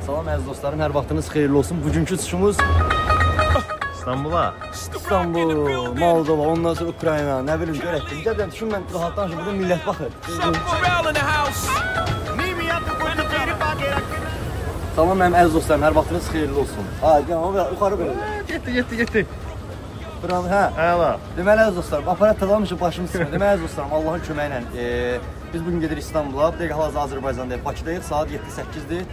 Salam əziz dostlarım, hər vaxtınız xeyirli olsun. Bugünkü uçuşumuz İstanbul'a. İstanbul, Moldova, ondan sonra Ukrayna, nə bilim görək. Bir də düşün mən rahatdan şimdi burada millət baxır. Salam mənim əziz dostlarım, hər vaxtınız xeyirli olsun. Ha, gəl, yuxarı belə. Getdi. Buram, hə. Həla. Deməli əziz dostlarım, aparat talamışıq başımız çıxır. Deməli əziz dostlarım, Allahın köməyi ilə biz bugün gedirik İstanbula. Bu dəqiqə hal-hazırda Azərbaycandayıq, Bakıdayıq. Saat 7:08-dir.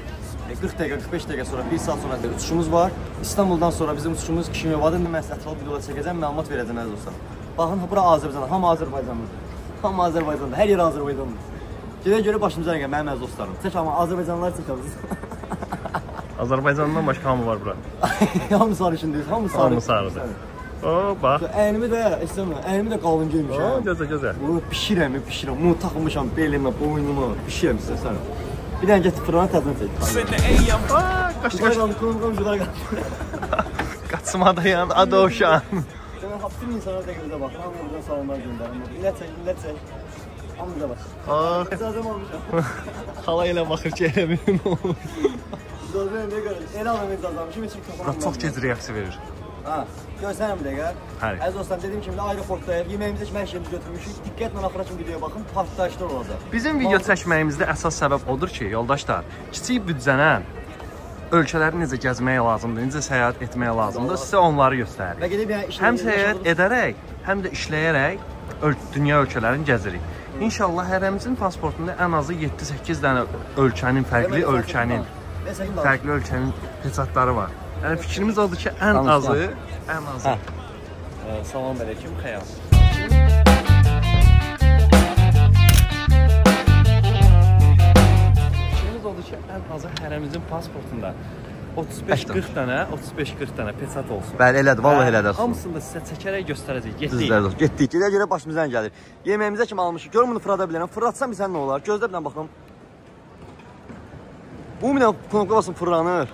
40 dəqiqə, 45 dəqiqə sonra, 1 saat sonra uçuşumuz var. İstanbuldan sonra bizim uçuşumuz Kişinyovadır. Mən sizə ətraflı videolar çəkəcəm, məlumat verəcəm əziz dostlar. Baxın, bura Azərbaycan, hamı Azərbaycanlıdır. Hamı Azərbaycanlıdır, hər yer Azərbaycanlıdır. Gedə-görə başımıza nə gəlir mənim əziz dostlarım. Çək amma Azərbaycanlıları çəkəmiz. Azərbaycandan başqa hamı var bura. Hamı sarı içindeyiz, hamı sarı. Hamı sarıdır. O, bax. Əynimi də, istəmirəm, əynimi də qalın giymişəm. Gözəl. Bişirəm. Bunu taxılmışam belimə, boynuma, bişirəm sizə sənə. Bir dənə get fırına tədbir çək. Qaç. Qaçmadayan Adoşan. Demək, hapsın insanlar da gözə bax. Hamı buradan salamlar göndərim. Millət çək. Hamı bize bax. İcazəm almışam. Xala elə baxır ki, elə benim olur. İcazəm nə qədər? Elə alım icazəmişim, heç bir kafanam. Çox gec reaksiya verir. Ha, görsənəm bir dəqiqə. Əziz dostlar, dediyim kimi aeroportdayıq. Yeməyimizi heç hər şeyimizi götürmüşük. Diqqətlə axıra kimi videoya baxın, partlayışlar olacaq. Bizim video çəkməyimizdə əsas səbəb odur ki, yoldaşlar, kiçik büdcənə ölkələri necə gəzmək lazımdır, necə səyahət etmək lazımdır, sizə onları göstəririk. Və gedib yəni həm səyahət edərək, həm də işləyərək dünya ölkələrini gəzirik. İnşallah hərəmizin pasportunda ən azı 7-8 dənə ölkənin, fərqli ölkənin peçatları var. Yəni fikrimiz odur ki, ən azı. Salam əleykum, xəyal. Fikrimiz odur ki, ən azı hərəmizin pasportunda 35-40 dənə peçat olsun. Bəli, elədir, vallahi elədir. Hamısını da sizə çəkərək göstərəcək. Getdik. Gedə-görə başımıza gəlir. Yeməyimizə kimi almışıq. Görün bunu fırlada bilərəm. Fırlatsam bilsən nə olar? Gözlə bilən baxım. Bu minə konukla basın fırlanır.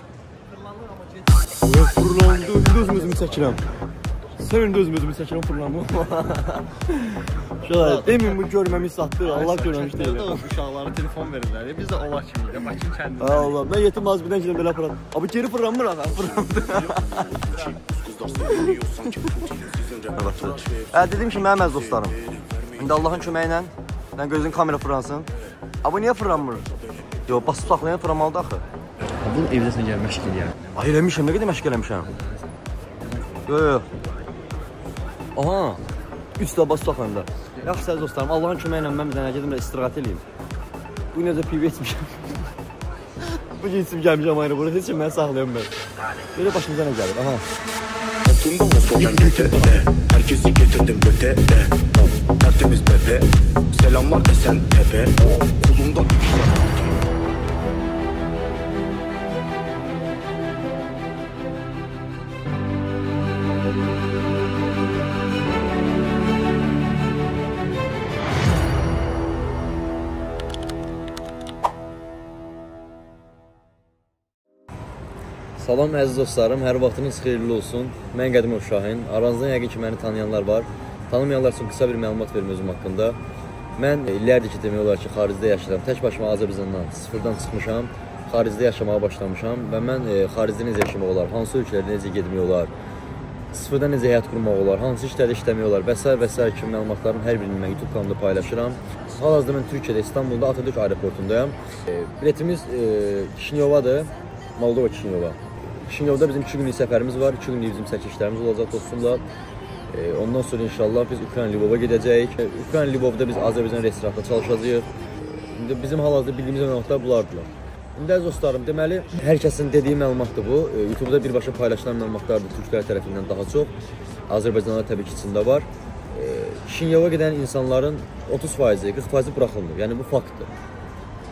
Fırlandı. Özümü çəkirəm. Sən özümü çəkirəm fırlanma. Demin bu görməmi satdı. Allah görməmiş deyil. Uşaqlara telefon verirlər. Biz də olar kimi də Bakın kəndində. Allah, mən yetim az birdən belə fırlan. Abi geri fırlanmır ha, fırlandı. Dedim ki, mənim əziz dostlarım. İndi Allahın köməyi ilə mən gözün kamera fırlansın. Abi niyə fırlanmır? Yox, basıb saxlayan fırlanmalıdır axı. Bunu evdəsən gəl məşq eləyərəm. Ay eləmişəm, nə qədər məşq eləmişəm. Yox. Aha, 3 də basıb saxlayanda. Yaxşı əziz dostlarım, Allahın köməyi ilə mən bizə gedim də istirahət eləyim. Bu necə pivi etmişəm. Bu cinsim gəlmişəm ayrı bura, heç mən saxlayam mən. Belə başımıza nə gəlir, aha. Herkesi getirdim ötede. Tertemiz bebe. Selamlar esen tepe. Kulumda Salam əziz dostlarım, hər vaxtınız xeyirli olsun. Mən Qədimov Şahin. Aranızdan yəqin ki, məni tanıyanlar var. Tanımayanlar üçün qısa bir məlumat verim özüm haqqında. Mən illərdir ki, demək olar ki, xaricdə yaşayıram. Tək başıma Azərbaycandan sıfırdan çıxmışam. Xaricdə yaşamağa başlamışam və mən xaricdə necə yaşamaq olar, hansı ölkələrdə necə getmək olar, sıfırdan necə həyat qurmaq olar, hansı işlərdə işləmək olar və s. kimi məlumatların hər birini mən YouTube kanalında paylaşıram. Hal-hazırda mən Türkiyədə, İstanbulda Atatürk aeroportundayım. Biletimiz Kişinyovadır, Moldova Kişinyova. Kişinyovda bizim 2 günlük səfərimiz var, 2 günlük bizim çəkilişlərimiz olacaq dostumla. Ondan sonra inşallah biz Ukrayna Lvova gedəcəyik. Ukrayna Lvovda biz Azərbaycan restoranda çalışacağıq. İndi bizim hal-hazırda bildiyimiz məlumatlar bunlardır. İndi əziz dostlarım, deməli, hər kəsin dediyi məlumatdır bu. YouTube'da birbaşa paylaşılan məlumatlardır Türklər tərəfindən daha çox. Azərbaycanlar təbii ki, içində var. Kişinyova gedən insanların 30%, 40% buraxılmır. Yəni bu faktdır.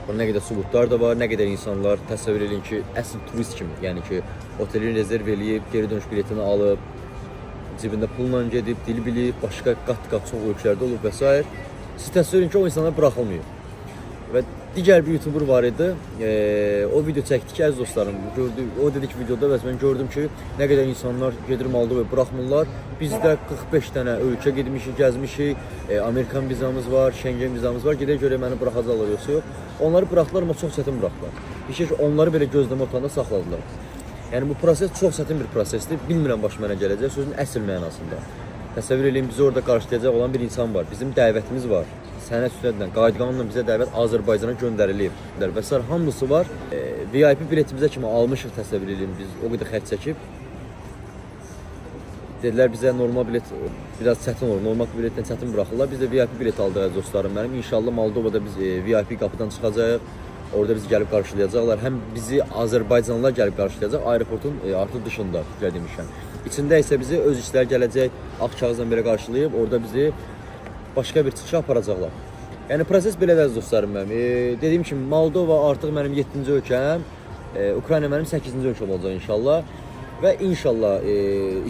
Nə qədər sübutlar da var, nə qədər insanlar təsəvvür edin ki, əsl turist kimi, yəni ki, otelin rezerv eləyib, geri dönüş biletini alıb, cibində pulla gedib, dil bilib, başqa qat-qat çox ölkələrdə olub və s. Siz təsəvvür edin ki, o insanlar buraxılmıyor. Və Digər bir YouTuber var idi. O video çəkdi ki, əziz dostlarım, o dedi ki, videoda bəs mən gördüm ki, nə qədər insanlar gedir Moldovaya buraxmırlar. Bizdə 45 dənə ölkə getmişik, gəzmişik. Amerikan vizamız var, Schengen vizamız var. Gedək görək məni buraxacaqlar yoxsa yox. Onları buraxdılar, amma çox çətin buraxdılar. Bir şey ki, onları belə gözləmə otağında saxladılar. Yəni bu proses çox çətin bir prosesdir. Bilmirəm baş mənə gələcək sözün əsl mənasında. Təsəvvür edin, bizi orada qarşılayacaq olan bir insan var. Bizim dəvətimiz var. Sənəd üstündən, qayıtqanunla bizə dəvət Azərbaycana göndərilib. Və s. hamısı var. VIP biletimizə kimi almışıq, təsəvvür edin, biz o qədər xərc çəkib. Dedilər bizə normal bilet biraz çətin olur, normal biletdən çətin buraxırlar. Biz də VIP bilet aldıq əziz dostlarım mənim. İnşallah Moldovada biz VIP qapıdan çıxacağıq. Orada bizi gəlib qarşılayacaqlar. Həm bizi Azərbaycanlılar gəlib qarşılayacaq, aeroportun artıq dışında fikir demişəm. İçində isə bizi öz işlər gələcək, ağ kağızla belə qarşılayıb, orada bizi başqa bir çıxışa aparacaqlar. Yəni proses belədir əziz dostlarım mənim. Dediyim kimi Moldova artıq mənim 7-ci ölkəm, Ukrayna mənim 8-ci ölkəm olacaq inşallah. Və inşallah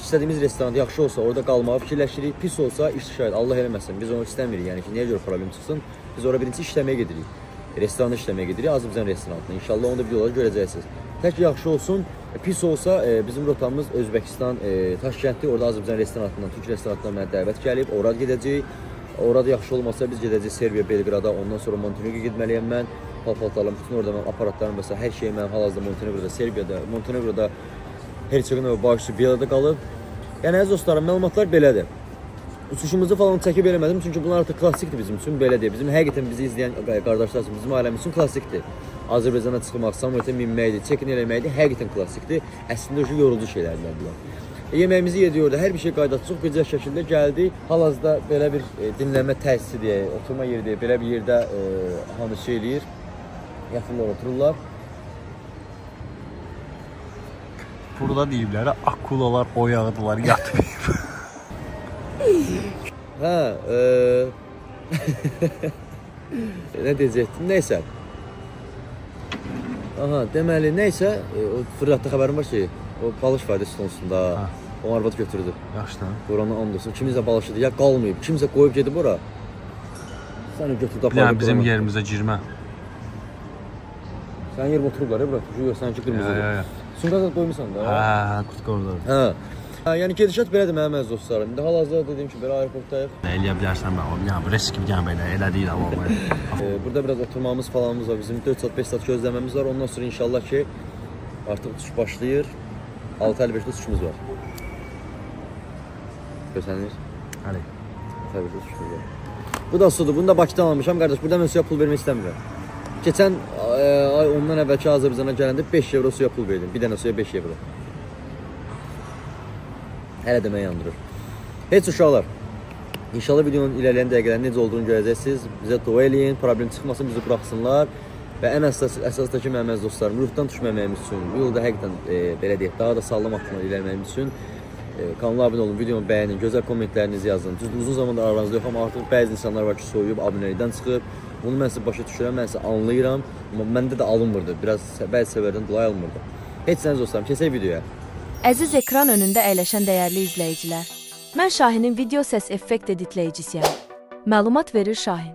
istədiyimiz restoranda yaxşı olsa orada qalmağı fikirləşirik. Pis olsa iş şahid Allah eləməsin. Biz onu istəmirik. Yəni ki, niyə görə problem çıxsın? Biz orada birinci işləməyə gedirik. Restoranda işləməyə gedirik, Azərbaycan restoranında. İnşallah onu da videolarda görəcəksiniz. Tək yaxşı olsun, pis olsa bizim rotamız Özbəkistan, Taşkənddir. Orada Azərbaycan restoranından, Türk restoranından mənə dəvət gəlib, orada gedəcəyik. Orada yaxşı olmasa biz gedəcəyik Serbiya, Belqrada, ondan sonra Montenegroya getməliyəm mən. Pal-paltarlarım, bütün orada mən aparatlarım və hər şey mənim hal-hazırda Montenegroda, Serbiyada, Montenegroda, Herçegovina və Bakı, Belada qalıb. Yəni əziz dostlarım, məlumatlar belədir. Uçuşumuzu falan çəkib eləmədim, çünki bunlar artıq klassikdir bizim üçün, belə deyil. Bizim həqiqətən bizi izləyən qardaşlar üçün, bizim ailəmiz üçün klassikdir. Azərbaycana çıxmaq, samolyota minməkdir, çekin eləməkdir, həqiqətən klassikdir. Əslində yorucu şeylərdir bunlar. Yeməyimizi yedik orada, hər bir şey qaydada çox gözəl şəkildə gəldi. Hal-hazırda belə bir dinləmə təsisi deyək, oturma yeri deyək, belə bir yerdə hamı şey eləyir, yatırlar, otururlar. Burada deyiblər, akulalar oyağıdılar, yatmayıb. Hə, nə deyəcəkdim, neysə. Aha, deməli, neysə, o fırlatda xəbərim var ki, o balış var idi stonsunda, o arvad götürdü. Yaxşıdan. Buranın and olsun, kimizə balışıdır, ya qalmayıb, kimizə qoyub gedib ora. Səni götürdü, apardı. Yəni bizim yerimizə girmə. Sənin yerim oturublar, ya bura, yox, sənki qırmızıdır. Sumqada qoymusan da. Hə, qutqa orada. Hə. Yəni gedişat belədir mənim əziz dostlarım. İndi hal-hazırda dediyim ki, belə aeroportdayıq. Nə eləyə bilərsən mən? Yəni bu risk bir yəni belə elə deyil amma. Burada biraz oturmamız falanımız var. Bizim 4 saat 5 saat gözləməmiz var. Ondan sonra inşallah ki artıq uçuş başlayır. 6:55-də uçuşumuz var. Görsənir? Həli. 6:55-də uçuşumuz var. Bu da sudur. Bunu da Bakıdan almışam qardaş. Burada mən suya pul vermək istəmirəm. Keçən ay ondan əvvəlki Azərbaycana gələndə 5 evro suya pul verdim. Bir dənə suya 5 evro. Hələ də mənə yandırır. Heç uşaqlar, inşallah videonun irəliyən dəqiqələrin necə olduğunu görəcəksiniz. Bizə dua eləyin, problem çıxmasın, bizi buraxsınlar. Və ən əsasdakı mənim əziz dostlarım, ruhdan düşməməyimiz üçün, bu yolda həqiqətən belə deyək, daha da sağlam addımlar ilərməyimiz üçün kanala abunə olun, videomu bəyənin, gözəl kommentlərinizi yazın. Düzdür, uzun zamandır aranızda yox, amma artıq bəzi insanlar var ki, soyuyub, abunəlikdən çıxıb. Bunu mən sizə başa düşürəm, mən sizə anlayıram, amma məndə də alınmırdı, biraz bəzi səbəblərdən dolayı alınmırdı. Heç səniz dostlarım, keçək videoya. Əziz ekran önündə əyləşən dəyərli izləyicilər, mən Şahinin video səs effekt editləyicisiyəm. Məlumat verir Şahin.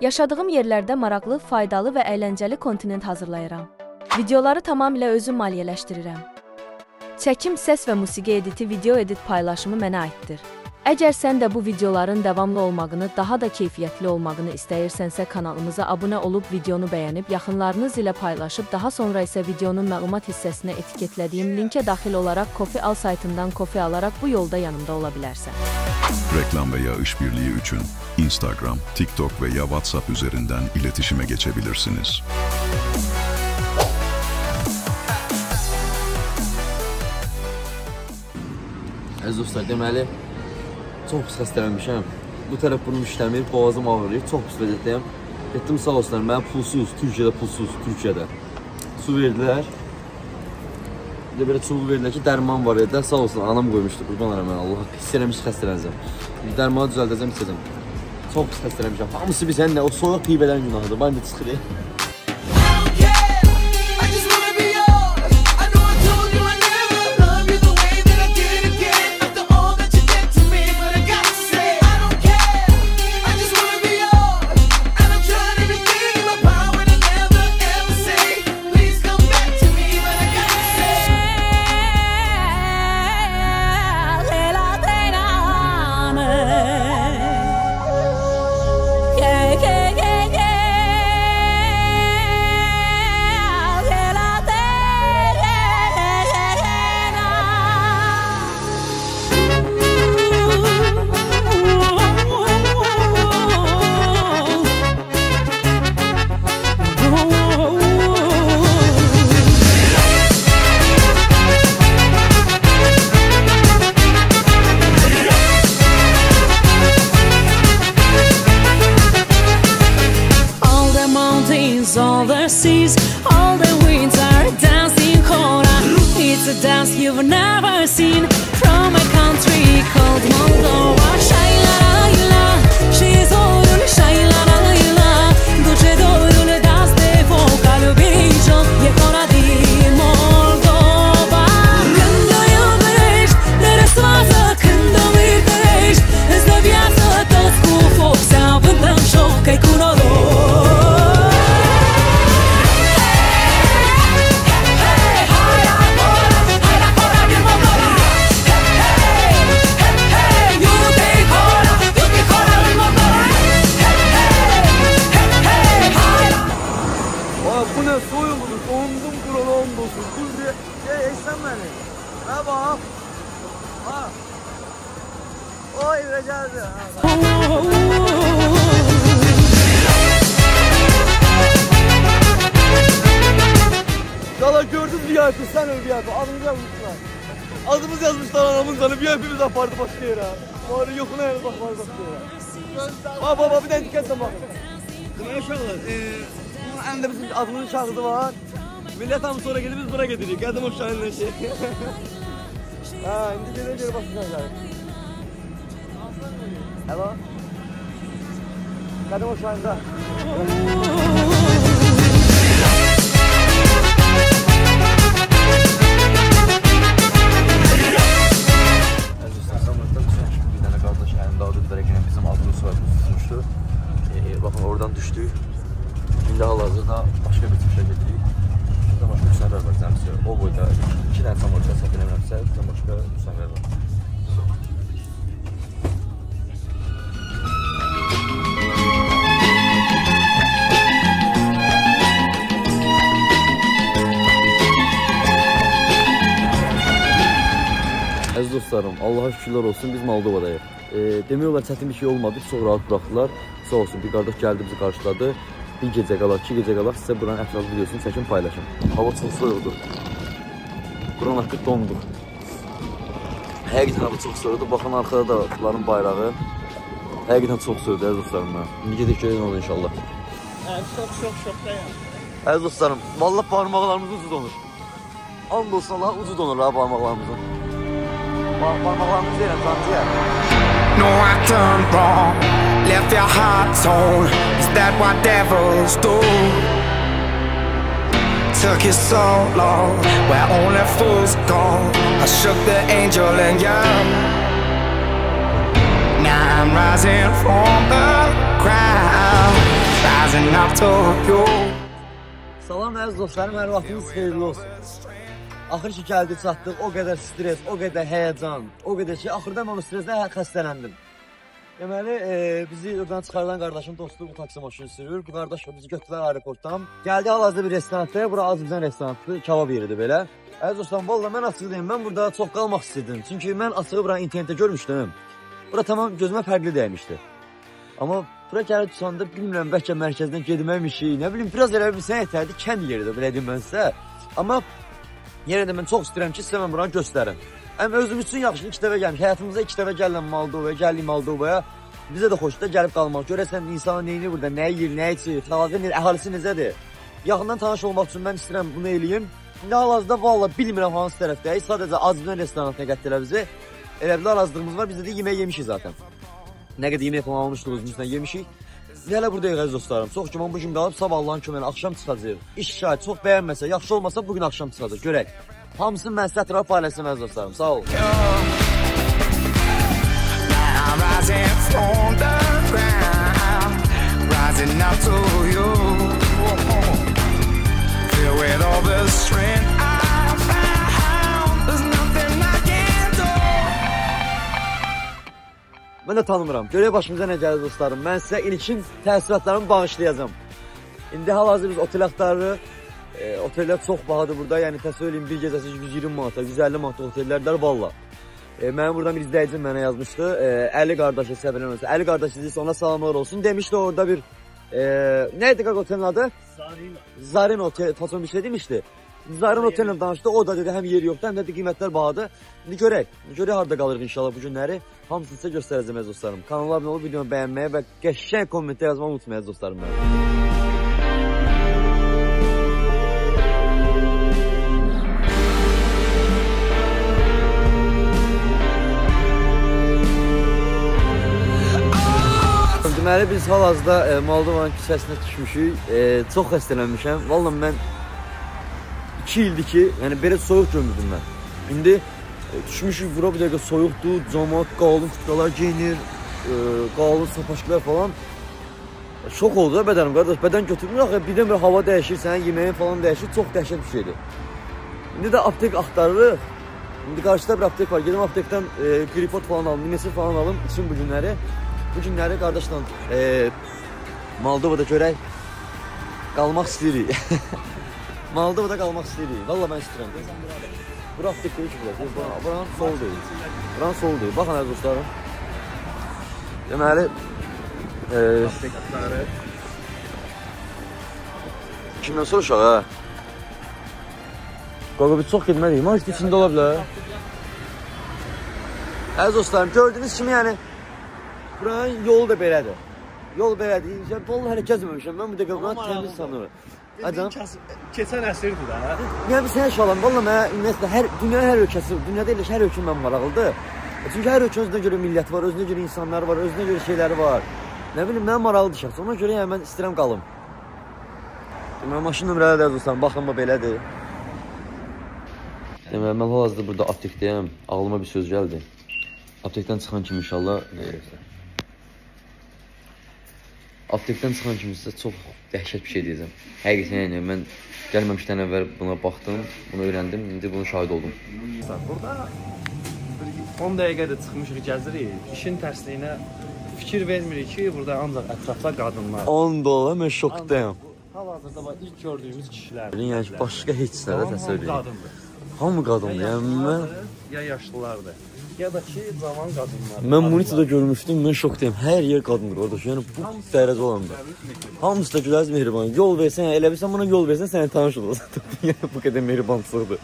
Yaşadığım yerlərdə maraqlı, faydalı və əyləncəli kontent hazırlayıram. Videoları tamamilə özüm maliyyələşdirirəm. Çəkim, səs və musiqi editi, video edit paylaşımı mənə aiddir. Əgər sən də bu videoların davamlı olmağını, daha da keyfiyyətli olmağını istəyirsənsə, kanalımıza abunə olub, videonu bəyənib, yaxınlarınız ilə paylaşıb, daha sonra isə videonun məlumat hissəsinə etiketlədiyim linkə daxil olaraq Kofi Al saytından kofi alaraq bu yolda yanımda ola bilərsən. Reklam veya işbirliği için Instagram, TikTok veya WhatsApp üzerinden iletişime geçebilirsiniz. Əziz dostlar, deməli, çox pis xəstələnmişəm. Bu tərəf burnum işləmir, boğazım ağrıyır, çox pis vəziyyətdəyəm. Getdim sağ olsunlar, mənə pulsuz, Türkiyədə su verdilər. Bir də belə çubuq verdilər ki, dərman var edilər, sağ olsun, anam qoymuşdu, qurban aram mən, Allah hiss eləmiş xəstələnəcəm. Dərmanı düzəldəcəm, içəcəm. Çox pis xəstələnmişəm, hamısı biz hənlə, o soyuq piyibələrin günahıdır, bana çıxır. Kur'an olsun. Dur diye. Sen beni. Ha bak. Ha. Oy be geldi. Dala gördün VIP, sen öl VIP. Adımızı yazmışlar. Adımız yazmışlar anamın canı. VIP'imiz apardı başka yere. Var yokuna yere bak var başka yere. Baba bir de dikkat et bakın. Bunlar uşaqlar. Bunun əlində bizim adımızın kağıdı var. Millət hamı sonra gedib biz bura gedirik. Qədim o şahinlə şey. İndi gedə başlayacaq. Hello. Qədim o şahində. Bizim adımız var, tutmuşdu. Bakın oradan düştük. Şimdi hal-hazırda başka bir çıkışa gedirik. Burada başka müsənlər var cəmsi. O boyda 2 dənə tam ortaya səhv eləmirəmsə, burada başqa müsənlər var. Əziz dostlarım, Allah'a şükürlər olsun, biz Moldovadayıq. Demək olar çətin bir şey olmadı, çox rahat buraxdılar. Sağ olsun, bir qardaş gəldi, bizi qarşıladı. Bir gecə qalaq, 2 gecə qalaq, sizə buranın ətrafı videosunu çəkin, paylaşım. Hava çox soyuqdur. Buranın haqqı dondur. Həqiqətən hava çox soyuqdur. Baxın, arxada da bunların bayrağı. Həqiqətən çox soyuqdur, əziz dostlarım. İndi gedək görək olur inşallah. Şokdayım. Əziz dostlarım, vallahi parmaqlarımız ucu donur. And olsun Allah, ucu donur ha parmaqlarımızın. Parmaqlarımız deyirəm, sancıya. No, I done wrong, left your heart torn. Is that what devils do? Took you so long, where only fools go. I shook the angel and young. Now I'm rising from the ground, rising up to you. Salam əziz dostlarım, hər vaxtınız xeyirli olsun. Axır ki gəldik, çatdıq, o qədər stres, o qədər həyəcan, o qədər şey. Axırda mən o stresdən xəstələndim. Deməli, bizi oradan çıxardan qardaşım dostu bu taksi maşını sürür. Bu qardaş bizi götürər aeroportdan. Gəldi hal-hazırda bir restorantda, bura Azərbaycan restoranıdır, kebab yeridir belə. Əziz dostlarım, valla mən açıq deyim, mən burada çox qalmaq istəyirdim. Çünki mən açığı bura internetdə görmüşdüm. Bura tamam gözümə fərqli dəymişdi. Amma bura gəlib tutanda bilmirəm, bəlkə mərkəzdən gedməmişik, nə bilim, biraz elə bir sən yetərdi, kənd yeridir, belə deyim mən sizə. Amma yenə də mən çox istəyirəm ki, sizə mən buranı göstərim. Özüm üçün yaxşı, 2 dəfə gəlmiş. Həyatımızda 2 dəfə gələm Moldovaya, gəlim Moldovaya. Bizə də xoşdur, gəlib qalmaq. Görəsən insanın neyini burada, nə yiyir, nə içir, əhalisi necədir? Yaxından tanış olmaq üçün mən istəyirəm bunu eləyim. İndi hal-hazırda valla bilmirəm hansı tərəfdəyik. Sadəcə Azərbaycan restoranına gətirə bizi. Elə bir arazlığımız var, biz də yemək yemişik zaten. Nə qədər yemək falan almışdıq, özümüzdən yemişik. Hələ buradayıq əziz dostlarım. Çox güman bu gün qalıb, sabah Allahın köməyinə axşam çıxacaq. İş şahid çox bəyənməsə, yaxşı olmasa bugün axşam çıxacaq. Görək. Hamısını mən sizə ətrafı paylaşsam əziz dostlarım. Sağ olun. Mən də tanımıram. Görək başımıza nə gəlir dostlarım. Mən sizə ilkin təəssüratlarımı bağışlayacağım. İndi hal-hazır biz otel axtarırıq. Otellər çox bahadır burada. Yəni təsəvvür edin, bir gecəsi 120 manata, 150 manata otellərdir valla. Mənim buradan bir izləyicim mənə yazmışdı. Əli qardaşı səbirən olsun. Əli qardaşı izləyirsə ona salamlar olsun. Demişdi orada bir neydi qaq otelin adı? Zarin otel, fason bir şey demişdi. Zarin otellə danışdı. O da dedi həm yeri yoxdur, həm də qiymətlər bahadır. İndi görək. Görək harda qalırıq inşallah bu günləri. Hamısını sizə göstərəcəm əziz dostlarım. Kanala abunə olub videonu bəyənməyə və qəşəng kommentdə yazmağı unutmayın əziz dostlarım mənim. Deməli biz hal-hazırda Moldovanın küçəsinə düşmüşük. Çox xəstələnmişəm. Vallahi mən 2 ildir ki, yəni belə soyuq görmürdüm mən. İndi düşmüşük bura bir dəqiqə soyuqdur, cəmaət qalın kutkalar geyinir, qalın sapaşqlar falan. Şok oldu da bədənim, qardaş, bədən götürmür axı, birdən bir hava dəyişir, sənin yeməyin falan dəyişir, çox dəhşət bir şeydir. İndi də aptek axtarırıq. İndi qarşıda bir aptek var, gedim aptekdən gripot falan alım, nimesi falan alım, için bu günləri. Bu günləri qardaşla Moldovada görək, qalmaq istəyirik. Moldovada qalmaq istəyirik. Valla mən istəyirəm. Bura aptek deyil ki, buranın sol deyil. Buranın sol deyil. Baxın əziz dostlarım. Deməli, kimdən soruşaq, hə? Qaqa, biz çox gedməliyik. Market içində ola bilər. Əziz dostlarım, gördüyünüz kimi, yəni, buranın yolu da belədir. Yol belədir. Vallahi hələ gəzməmişəm. Mən bu dəqiqə buranı təmiz sanırım. Adam keçən əsrdir də. Yəni biz hər şalan valla mənə ümumiyyətlə dünyanın hər ölkəsi, dünyada elə hər ölkə mən maraqlıdır. Çünki hər ölkənin özünə görə milləti var, özünə görə insanları var, özünə görə şeyləri var. Nə bilim, mən maraqlıdır şəxs. Ona görə yəni mən istəyirəm qalım. Deməli, maşın nömrələri də dostlarım, baxın bu belədir. Deməli, mən hal-hazırda burada aptekdəyəm. Ağlıma bir söz gəldi. Aptekdən çıxan kimi inşallah aptekdən çıxan kimi sizə çox dəhşət bir şey deyəcəm. Həqiqətən yəni mən gəlməmişdən əvvəl buna baxdım, bunu öyrəndim, indi bunu şahid oldum. Burada 10 dəqiqədə çıxmışıq, gəzirik. İşin tərsliyinə fikir vermirik ki, burada ancaq ətrafda qadınlar. 10 dollar, mən şokdayım. Hal-hazırda ilk gördüyümüz kişilər. Yəni başqa heç nədə təsəvvür edin. Qadındır. Hamı qadındır, yəni mən... Ya yaşlılardır, ya da ki, cavan qadınlar. Mən Munito'da görmüşdüm, mən şokdayım. Hər yer qadındır orada, yəni bu dərəcə olanda. Hamısı da güləz mehriban. Yol versən, elə bilsən buna yol versən, səni tanış olursan. Yəni bu qədər mehribansılıqdır.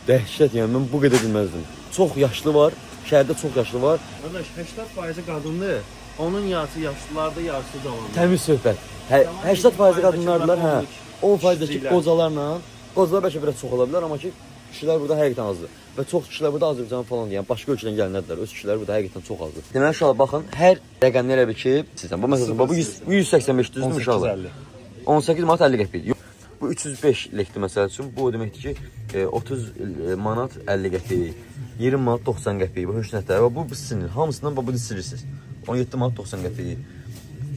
Dəhşət, yəni mən bu qədər bilməzdim. Çox yaşlı var, şəhərdə çox yaşlı var. Qardaş, 80% qadındır. Onun yarısı yaşlılardır, yarısı cavanlar. Təmiz söhbət. 80% qadınlardılar, hə. 10% ki, qocalarla. Qocalar bəlkə biraz çox ola bilər, amma ki, kişilər burada həqiqətən azdır. Və çox kişilər burada Azərbaycan falan, yəni başqa ölkədən gələnlərdir. Öz kişilər burada həqiqətən çox azdır. Deməli, uşaqlar, baxın, hər rəqəmli elə bir ki, sizdən, bu məsələn, bu 185 düzdür uşaqlar. 18 manat 50 qəpik. Bu 305 lekdir məsəl üçün. Bu o deməkdir ki, 30 manat 50 qəpik, 20 manat 90 qəpik. Bu höş nətər? Bu sizindir. Hamısından bu silirsiniz. 17 manat 90 qəpik.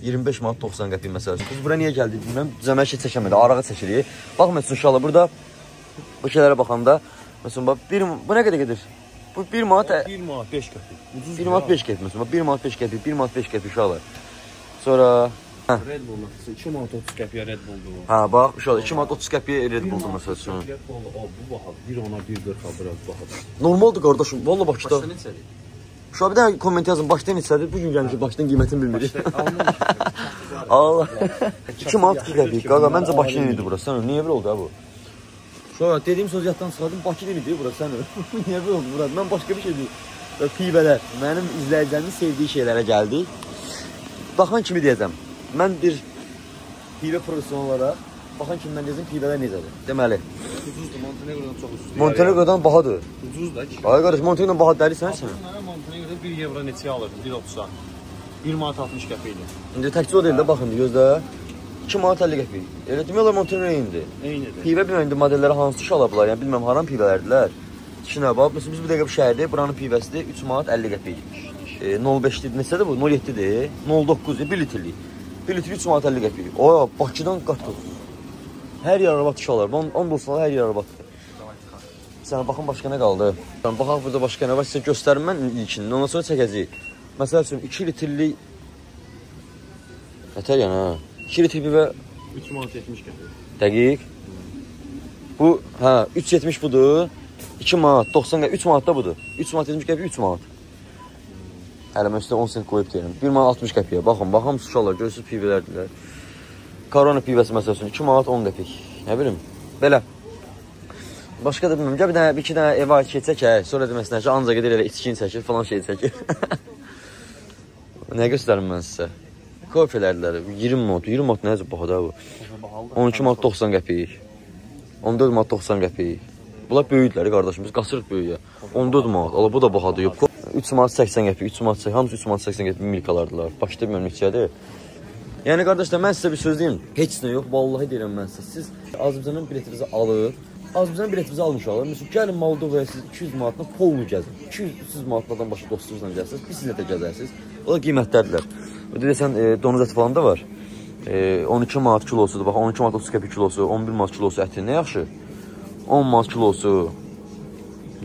25 manat 90 qəpik məsəl üçün. Biz bura niyə gəldik bilmirəm. Cəməl şey çəkəmədi, arağa çəkirik. Baxın məsələn uşaqlar, burada bu şeylərə baxanda məsələn bax bu nə qədər gedir? Bu 1 manat 5 qəpik. 1 manat 5 qəpik məsələn. 1 manat 5 qəpik, 1 manat 5 qəpik uşaqlar. Sonra Red Bull 2 manat 30 qəpiyə Red Bulldur. hə bax uşaqlar 2 manat 30 qəpiyə Red Bulldur məsəl üçün. Bu bahadır. 1 ona 1.40 biraz bahadır. Normaldır qardaşım. Vallahi Bakıda. Şu bir dənə komment yazın, başdan neçədir? Bu gün gəlmişik, başdan qiymətini bilmirik. Allah. 2 manat 2 qəpik. Qaqa, məncə Bakı idi burası. Sən niyə belə oldu ha bu? Şu dediyim söz yaddan çıxardım, Bakı idi burası. Sən niyə belə oldu Murad? Mən başqa bir şey deyim. Pivələr, mənim izləyicilərimin sevdiyi şeylərə gəldik. Baxan kimi deyəcəm. Mən bir pivə professional olaraq baxan kimi mən deyəcəm pivələr necədir? Deməli. Ucuzdur, Montenegrodan çox ucuzdur. Montenegrodan bahadır. Ucuz da ki. Ay qardaş, Montenegrodan baha dəlisən sən? Montenegroda 1 evro neçəyə alırdım? 1.30-a. 1 manat 60 qəpikdir. İndi təkcə o deyil də, baxın, gözlə. 2 manat 50 qəpik. Elə demək Montenegro indi. Eynidir. Pivə bilməm indi modelləri hansı iş alablar, yəni bilməm haram pivələrdirlər. İçinə bax, məsələn biz bu dəqiqə bu şəhərdə buranın pivəsidir 3 manat 50 qəpik. 0.5-dir, neçədir bu? 0.7-dir, 0.9-dir, 1 litrlik. 1 litr 3 manat 50 qəpik. O, Bakıdan qat-qat. Hər yer arabat uşaqlar, 10 dolsalar hər yer arabatdır. Sənə baxın başqa nə qaldı? Baxaq burada başqa nə var, sizə göstərim mən ilkini, ondan sonra çəkəcəyik. Məsəl üçün 2 litrlik... Nətər yəni ha? 2 litr pivə... 3 manat 70 qəpik. Dəqiq. Bu, hə, 3.70 budur. 2 manat, 90 qəpik, 3 manat da budur. 3 manat 70 qəpik, 3 manat. Hələ mən üstə 10 sent qoyub deyirəm. 1 manat 60 qəpiyə. Baxın, hamısı uşaqlar, görürsünüz pivələrdirlər. Korona pivəsi məsəl üçün 2 manat 10 qəpik. Nə bilim, belə. Başqa da bilmirəm, bir dənə, iki dənə evə keçək, sonra deməsinlər ki, ancaq gedir elə içkin çəkir, falan şey çəkir. Nə göstərim mən sizə? Kofelərdirlər, 20 manat nəcə bahadır bu. 12 manat 90 qəpik. 14 manat 90 qəpik. Bunlar böyüdülər, qardaşım, biz qaçırıq böyüyə. 14 manat, ala bu da bahadır, yox. 3 manat 80 qəpik, 3 manat 80, hamısı 3 manat 80 qəpik milkalardılar. Bakıda bilmirəm neçədir. Yəni qardaşlar, mən sizə bir söz deyim, heç nə yox, vallahi deyirəm mən sizə. Siz Azərbaycanın biletinizi alır, Azərbaycanın biletinizi almışlar. Məsələn, gəlin Moldovaya siz 200 manatla polnu gəzin. 200 manatlardan başqa dostunuzla gəlsiniz, biz sizlə də gəzərsiniz. O da qiymətlərdirlər. O deyəsən, donuz əti falan da var. 12 manat kilosudur, bax 12 manat 30 qəpik kilosu, 11 manat kilosu əti, nə yaxşı? 10 manat kilosu.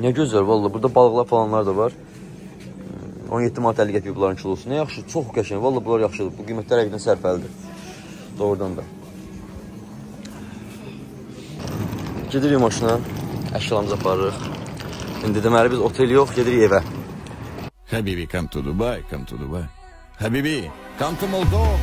Nə gözəl, vallahi, burada balıqlar falanlar da var. 17 manat 50 qəpik bunların kilosu. Nə yaxşı, çox qəşəng, vallahi bunlar yaxşıdır. Bu qiymətlər həqiqətən sərfəlidir. Doğrudan da. Gedirik maşına, əşyalarımızı aparırıq. İndi deməli biz otel yox, gedirik evə. Habibi, come to Dubai, come to Dubai. Habibi, come to Moldova.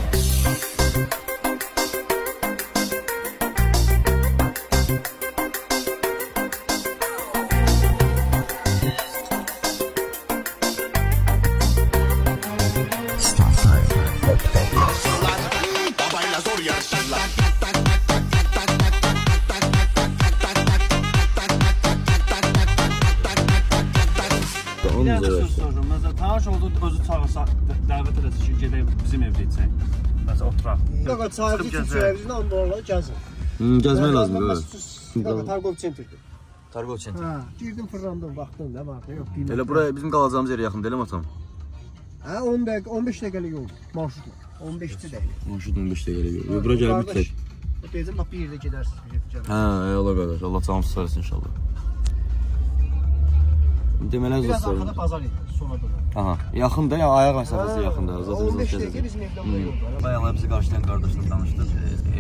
Bir dənə söz soracağım. Məsələn, tanış olduğu özü çağırsa, dəvət eləsə ki, gedək bizim evdə içək. Məsələn, oturaq. Qaqa çağırdı ki, çörəvizini onda oraları gəzin. Gəzmək lazımdır, Qaqa evet. Targov sentrdir. Targov sentr. Hə, girdim fırlandım, baxdım, nə var, nə yox. Elə buraya bizim qalacağımız yerə yaxın deyiləm atam. Hə, 10 dəqiqə, 15 dəqiqəlik yol. Marşrutla. 15 dəqiqə. Marşrut 15 dəqiqəlik yol. Bura gəlib bitirək. Deyəcəm, bax bir yerdə gedərsiniz. Hə, eyvallah qardaş. Allah canımızı sağ olsun inşallah. Deməli Biraz dostlarım. arxada bazar idi, sonra da. Aha, yaxında ya ayaq məsafəsi yaxında. 15 dəqiqə bizim evdən buraya yol var. Bayaqlar bizi qarşılayan qardaşla tanışdıq.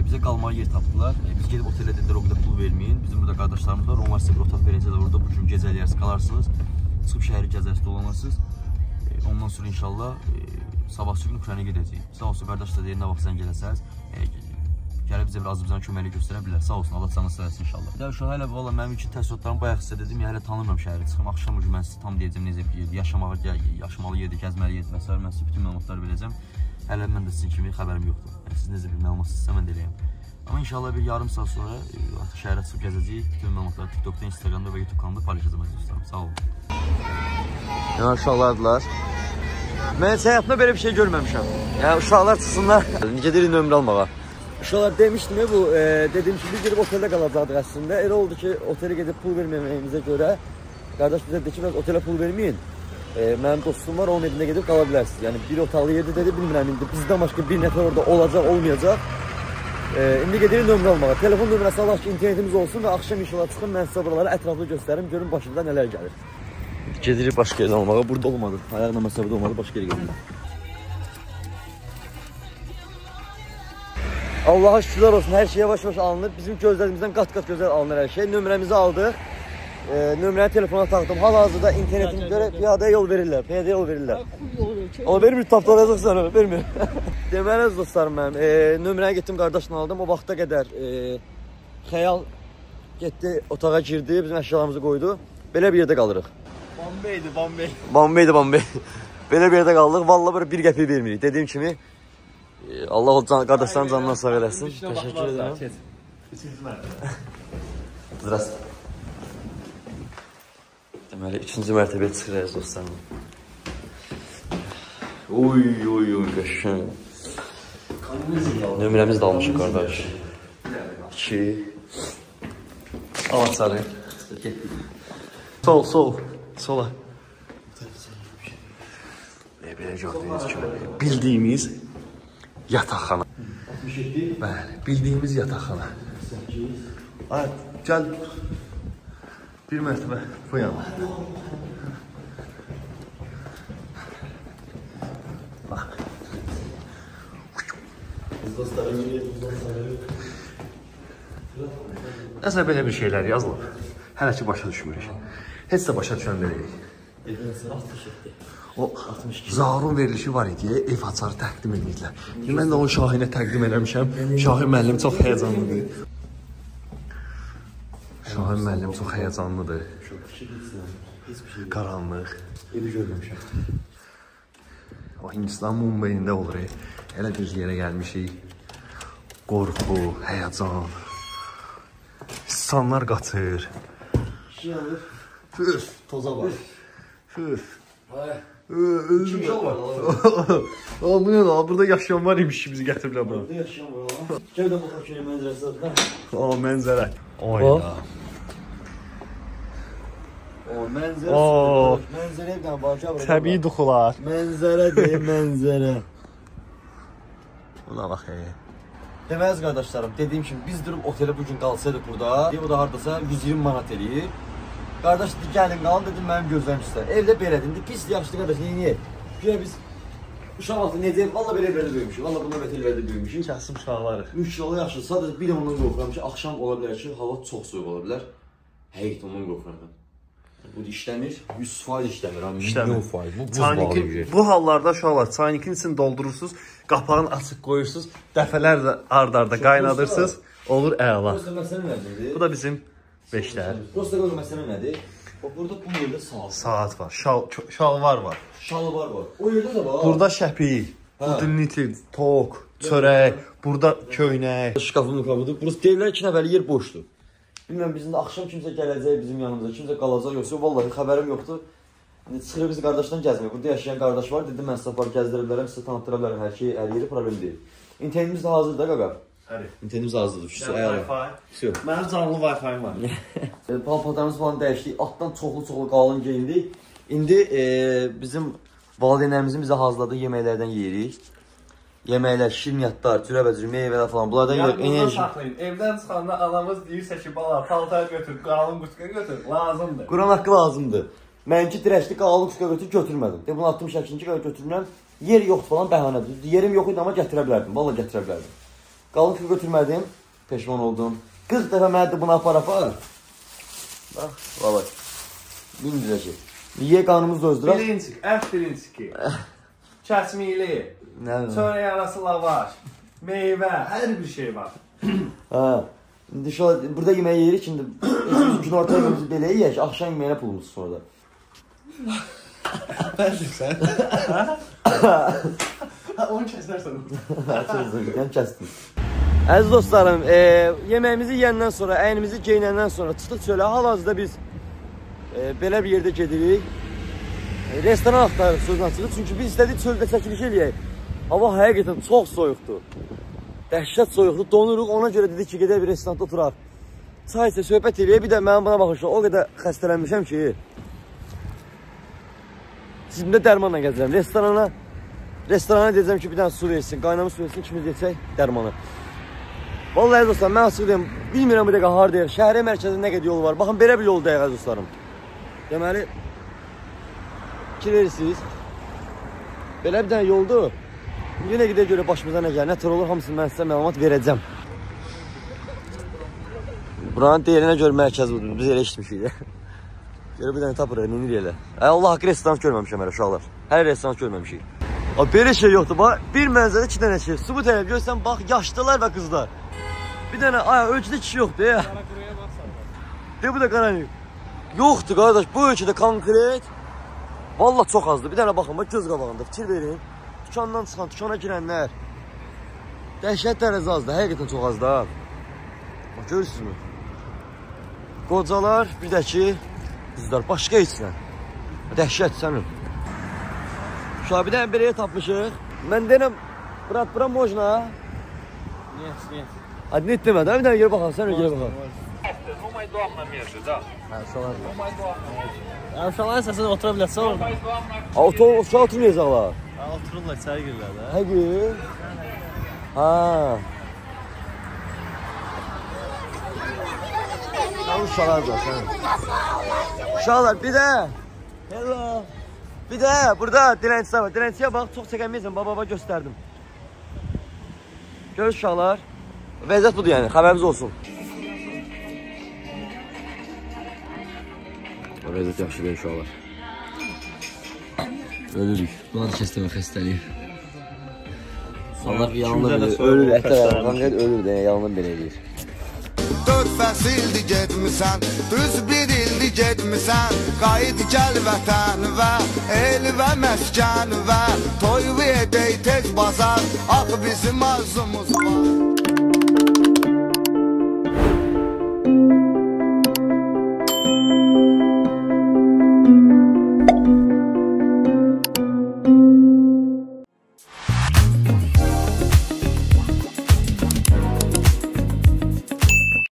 Bizə qalmağa yer tapdılar. Biz gedib otelə dedilər, o qədər pul verməyin. Bizim burada qardaşlarımız var. Onlar sizə bir otaq verəcəklər. Orada bu gün gecələyərsiniz, qalarsınız. Çıxıb şəhəri gəzərsiniz, dolanırsınız. Ondan sonra inşallah sabahçı gün Ukraynaya gedəcəyik. Sağ olsun qardaş da deyir, nə vaxt sən gələsəz, gəlib bizə bir Azərbaycan köməklik göstərə bilər. Sağ olsun, Allah canı sağ olsun inşallah. Ya uşaq hələ valla mənim üçün təəssüratlarımı bayaq sizə dedim, hələ tanımıram şəhəri. Çıxım axşam ucu mən sizə tam deyəcəm necə bir yerdir, yaşamalı yerdir, gəzməli yerdir və s. Mən sizə bütün məlumatları verəcəm. Hələ mən də sizin kimi xəbərim yoxdur. Yəni siz necə bir məlumat istəsə mən də eləyəm. Amma inşallah bir yarım saat sonra artıq şəhərə çıxıb gəzəcəyik. Bütün məlumatları TikTokda, Instagramda və YouTube kanalında paylaşacağım dostlarım. Sağ olun. Yəni uşaqlardılar. Mən heç həyatımda belə bir şey görməmişəm. Yəni uşaqlar çıxsınlar. Gedirik nömrə almağa. Uşaqlar demişdim ya bu, dediyim ki biz gedib oteldə qalacaqdıq əslində. Elə oldu ki otelə gedib pul verməyimizə görə qardaş bizə dedi ki bəs otelə pul verməyin. Mənim dostum var, onun evində gedib qala bilərsiniz. Yəni bir otaqlı yerdə dedi, bilmirəm indi bizdən başqa bir nəfər orada olacaq, olmayacaq. İndi gedirik nömrə almağa. Telefon nömrəsi Allah ki internetimiz olsun və axşam inşallah çıxın mən sizə buraları ətraflı göstərim, görün başımda nələr gəlir. Gedirik başqa yerdə almağa, burada olmadı. Ayaqla məsafədə olmadı, başqa yerə gedirik. Allah'a şükürlər olsun, hər şey yavaş-yavaş alınır. Bizim gözlərimizdən qat-qat gözəl alınır hər şey. Nömrəmizi aldıq. Nömrəni telefona taxdım. Hal-hazırda internetimə görə piyadaya yol verirlər. Piyadaya yol verirlər. O vermir, tapdalayacaq sana, vermir. Deməli dostlarım mənim, nömrəni getdim qardaşla aldım. O vaxta qədər xəyal getdi, otağa girdi, bizim əşyalarımızı qoydu. Belə bir yerdə qalırıq. Bombeydi, Bombey. Bombeydi, Bombey. Belə bir yerdə qaldıq. Vallahi böyle bir qəpik vermirik. Dediyim kimi Allah o qardaşların canından sağ eləsin. Təşəkkür edirəm. Здравствуйте. Deməli, 3-cü mərtəbəyə çıxırıq dostlarım. Oy, qəşəng. Nömrəmizi də almışıq qardaş. 2. Al sarı. Sol. Sola. Belə gördüyünüz kimi bildiyimiz yataqxana. Bəli, bildiyimiz yataqxana. Ay, gəl. Bir mərtəbə bu yana. Bax. Nəsə belə bir şeylər yazılıb. Hələ ki başa düşmürük. Heç də başa düşən deyil. O zarun verilişi var idi, ev açarı təqdim edirlər. Mən də onu Şahinə təqdim eləmişəm. Şahin müəllim çox həyəcanlıdır. Şahin müəllim çox həyəcanlıdır. Qaranlıq. Evi görməmişəm. O Hindistan Mumbay'ında olur. Elə bir yerə gəlmişik. Qorxu, həyəcan. İnsanlar qaçır. Füf, toza var. Füf. Özüm var. Bu ne lan? Burada yaşayan var imiş ki bizi gətiriblər bura. Burada yaşayan var lan. Gəl də baxaq köy mənzərəsi var. O mənzərə. Oyda. O mənzərə. Mənzərə bir dənə bakı. Təbii duxular. Mənzərə deyil, mənzərə. Buna bax. Deməz qardaşlarım, dediyim kimi biz durub otelə bugün qalsaydıq burada. O da hardasa 120 manat eləyir. Qardaş dedi gəlin qalın, dedim mənim gözlərim sizdə. Evdə belədir. İndi pis yaxşı qardaş, niyə? Güya biz Uşaq vaxtı necə? Valla belə böyümüşük. Valla buna metellərdə böyümüşük. Kəsim uşaqları. Müşkülalı yaxşı. Sadəcə bir də ondan qorxuram ki, axşam ola bilər ki, hava çox soyuq ola bilər. Həqiqətən ondan qorxuram mən. Bu işləmir, 100% işləmir. İşləmir. 100%. Bu buz Çaynikin, bağlı. bu hallarda uşaqlar çaynikin içini doldurursunuz, qapağını açıq qoyursunuz, dəfələrlə ard-arda qaynadırsınız, olur əla. Prosta məsələ nədir? Bu da bizim beşlər. Prosta qoyduğum məsələ nədir? Burada bu yerdə Saat var, şalvar var. Şalvar var. O yerdə də var. Burada şəpik, budilnitli, toq, çörək, burada köynək. Şkafın qabıdır. Burası deyirlər 2 nəfərli yer boşdur. Bilməm bizim də axşam kimsə gələcək bizim yanımıza, kimsə qalacaq yoxsa vallahi xəbərim yoxdur. Çıxır biz qardaşdan gəzmək. Burada yaşayan qardaş var. Dedim mən sizə aparıb gəzdirə bilərəm, sizə tanıtıra bilərəm. Hər şey əliyir, problem deyil. İnternetimiz də hazırdır qaqa. Həri. İnternetimiz hazırdır. Wi-Fi. Mənim canlı Wi-Fi var. Paltarımız falan dəyişdik. Atdan çoxlu qalın geyindik. İndi bizim valideynlərimizin bizə hazırladığı yeməklərdən yeyirik. Yeməklər, şirniyyatlar, türəbəcür, meyvələr falan. Bunlardan enerji. Evdən çıxanda anamız deyirsə ki, bala, paltar götür, qalın quşqa götür, lazımdır. Quran haqqı lazımdır. Mənki dirəşli qalın quşqa götürmədim. Bunu attım şəklini ki, götürmürəm. Yer yoxdur falan bəhanədir. Yerim yox idi amma gətirə bilərdim. Valla gətirə bilərdim. Qalın quşqa götürmədim. Peşman oldum. 40 dəfə mənə bunu apar. Bax, valla. 1000 lirə ki. Niyə qanımız da özdürək? Birinci ki. Kəsmili, çörək arası lavaş, meyvə, hər bir şey var. İndi burada yemək yeyirik. Şimdi gün orta yeməmizi belə yiyək. Axşam yeməyinə pulumuz sonra. Bəldirsən? Onu kəsərsən. Kəsdim. Əziz dostlarım, yeməyimizi yeyəndən sonra, əynimizi geyinəndən sonra çıxdıq çölə. Hal-hazırda biz belə bir yerdə gedirik. Restoran axtarırıq sözdən çıxır. Çünki biz istədik çöldə çəkiliş eləyək. Hava həqiqətən çox soyuqdur. Dəhşət soyuqdur. Donuruq. Ona görə dedik ki, gedək bir restoranda oturaq. Çay isə söhbət eləyək. Bir də mənim buna baxışlar. O qədər xəstələnmişəm ki. Sizimdə dərmanla gəzirəm. Restorana deyəcəm ki, bir dənə su versin. Qaynamış su versin. İkimiz yetsək dərmanı. Vallahi dostlar, mən açıq deyim. Bilmirəm bu dəqiqə haradayıq. Şəhərə mərkəzində nə qədər yol var. Baxın, belə bir yoldayıq əziz dostlarım. Deməli, fikir verirsiniz. Belə bir dənə yoldur. Yenə gidə görə başımıza nə gəlir, nə tər olur, hamısını mən sizə məlumat verəcəm. Buranın deyilinə görə mərkəz budur, biz elə işitmişik də. Görə bir dənə tapırıq, nenir elə. Allah haqqı restoran görməmişəm hələ uşaqlar. Hər restoran görməmişik. Belə şey yoxdur, bax, bir mənzərədə 2 dənə şey. Subut elə, görsən, bax, yaşlılar və qızlar. Bir dənə, ölkədə kişi yoxdur, ya. Bu da qaranlıq. Yoxdur, qardaş, bu ölkədə konkret. Valla çox azdır. Bir dənə baxın, bax, göz qabağında, fikir verin. Dükandan çıxan, dükana girənlər. Dəhşət dərəcə azdır, həqiqətən çox azdır. Bax, görürsünüzmü? Qocalar, bir də ki, qızlar, başqa içsinə. Dəhşət sənin. Uşaq, bir dənə belə tapmışıq. Mən deyirəm, brat, bura mojna. Нет. Hadi net demədi, bir dənə geri baxaq, sən öyle geri baxaq. Ну, мой дом на меже, да. Uşaqların səsini otura biləsən orada. Uşaq oturmayacaqlar. Otururlar, içəri girirlər də. Həqiqi? Uşaqlar da, sən. Uşaqlar, bir də. Hello. Bir də, burada dilənçilər var. Dilənçiyə bax, çox çəkənməyəcəm, baba göstərdim. Görüş uşaqlar. Vəziyyət budur yəni, xəbərimiz olsun. Vəziyyət yaxşı deyil uşaqlar. Ölürük. Bunlar da kəstəmə xəstəliyi. Allah yanına ölür, ölür də, yanından belə edir. 4 fəsildir getmisən, düz bir ildir getmisən. Qayıt gəl vətənivə, el və məskənivə. Toy edək tez bazar, ax bizim arzumuz